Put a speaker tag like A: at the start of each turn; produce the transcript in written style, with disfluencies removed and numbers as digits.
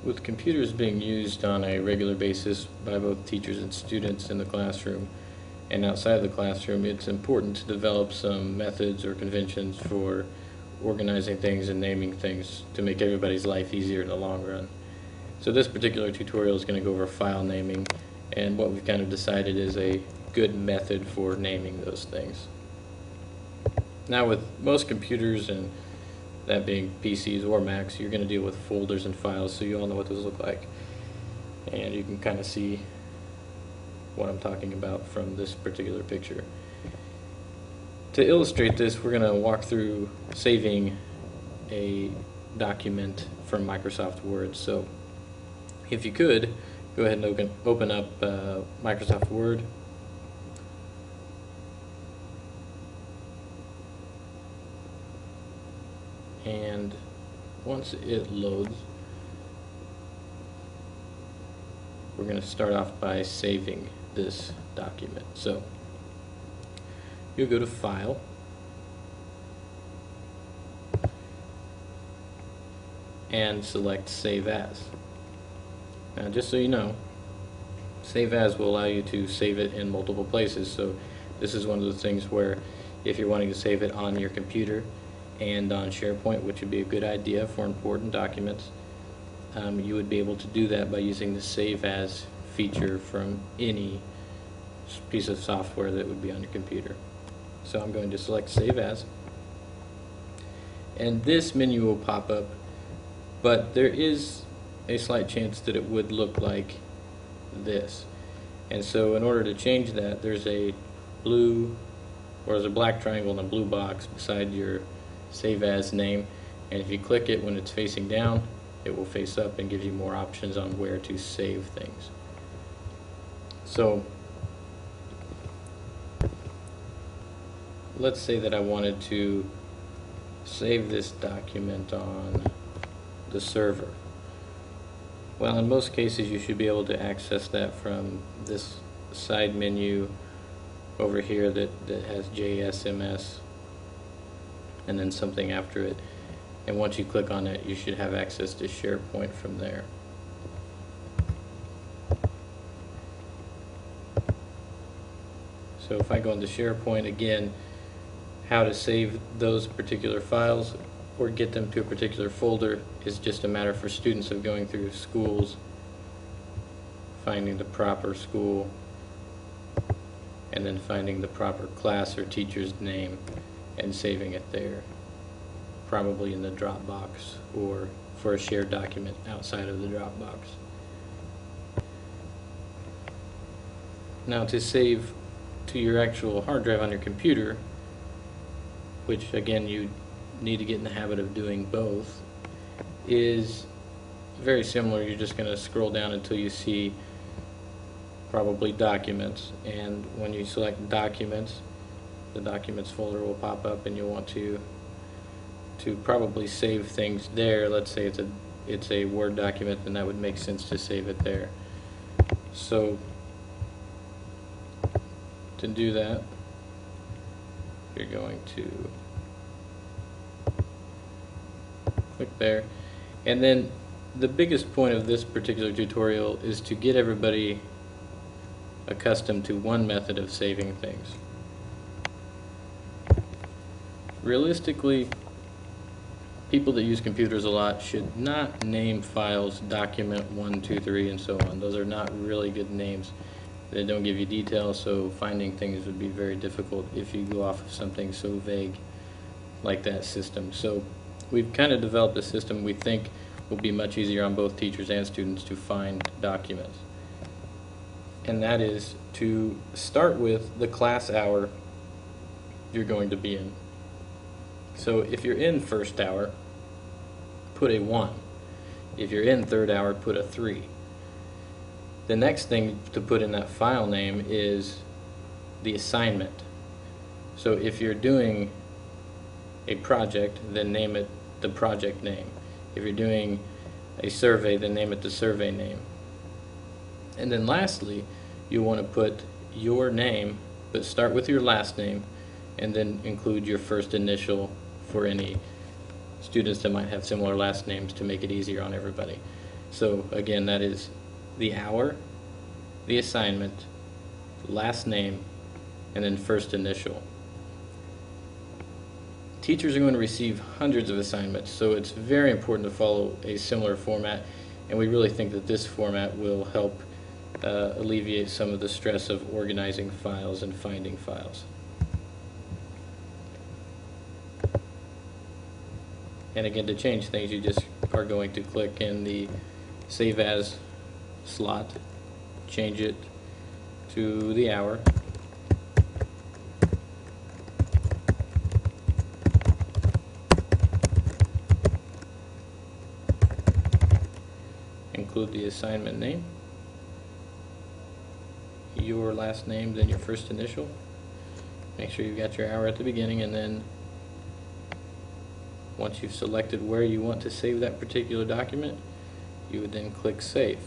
A: With computers being used on a regular basis by both teachers and students in the classroom and outside the classroom, it's important to develop some methods or conventions for organizing things and naming things to make everybody's life easier in the long run. So this particular tutorial is going to go over file naming and what we've kind of decided is a good method for naming those things. Now with most computers, and that being PCs or Macs, you're going to deal with folders and files, so you all know what those look like. And you can kind of see what I'm talking about from this particular picture. To illustrate this, we're going to walk through saving a document from Microsoft Word. So if you could, go ahead and open up Microsoft Word. And once it loads, we're going to start off by saving this document. So you'll go to File, and select Save As. Now just so you know, Save As will allow you to save it in multiple places. So this is one of the things where if you're wanting to save it on your computer and on SharePoint, which would be a good idea for important documents, you would be able to do that by using the Save As feature from any piece of software that would be on your computer. So I'm going to select Save As, and this menu will pop up, but there is a slight chance that it would look like this. And so in order to change that, there's a black triangle and a blue box beside your Save As name, and if you click it when it's facing down, it will face up and give you more options on where to save things. So let's say that I wanted to save this document on the server. Well, in most cases you should be able to access that from this side menu over here that has JSMS and then something after it, and once you click on it you should have access to SharePoint from there. So if I go into SharePoint again, how to save those particular files or get them to a particular folder is just a matter for students of going through schools, finding the proper school, and then finding the proper class or teacher's name and saving it there, probably in the Dropbox or for a shared document outside of the Dropbox. Now to save to your actual hard drive on your computer, which again you need to get in the habit of doing both, is very similar. You're just going to scroll down until you see probably Documents, and when you select Documents, the Documents folder will pop up and you'll want to probably save things there. Let's say it's a Word document, then that would make sense to save it there. So to do that, you're going to click there, and then the biggest point of this particular tutorial is to get everybody accustomed to one method of saving things. Realistically, people that use computers a lot should not name files document 1, 2, 3 and so on. Those are not really good names. They don't give you details, so finding things would be very difficult if you go off of something so vague like that system. So we've kind of developed a system we think will be much easier on both teachers and students to find documents. And that is to start with the class hour you're going to be in. So if you're in first hour, put a 1. If you're in third hour, put a 3. The next thing to put in that file name is the assignment. So if you're doing a project, then name it the project name. If you're doing a survey, then name it the survey name. And then lastly, you want to put your name, but start with your last name and then include your first initial for any students that might have similar last names to make it easier on everybody. So again, that is the hour, the assignment, last name, and then first initial. Teachers are going to receive hundreds of assignments, so it's very important to follow a similar format, and we really think that this format will help alleviate some of the stress of organizing files and finding files. And again, to change things, you just are going to click in the Save As slot, change it to the hour, include the assignment name, your last name, then your first initial. Make sure you've got your hour at the beginning, and then once you've selected where you want to save that particular document, you would then click Save.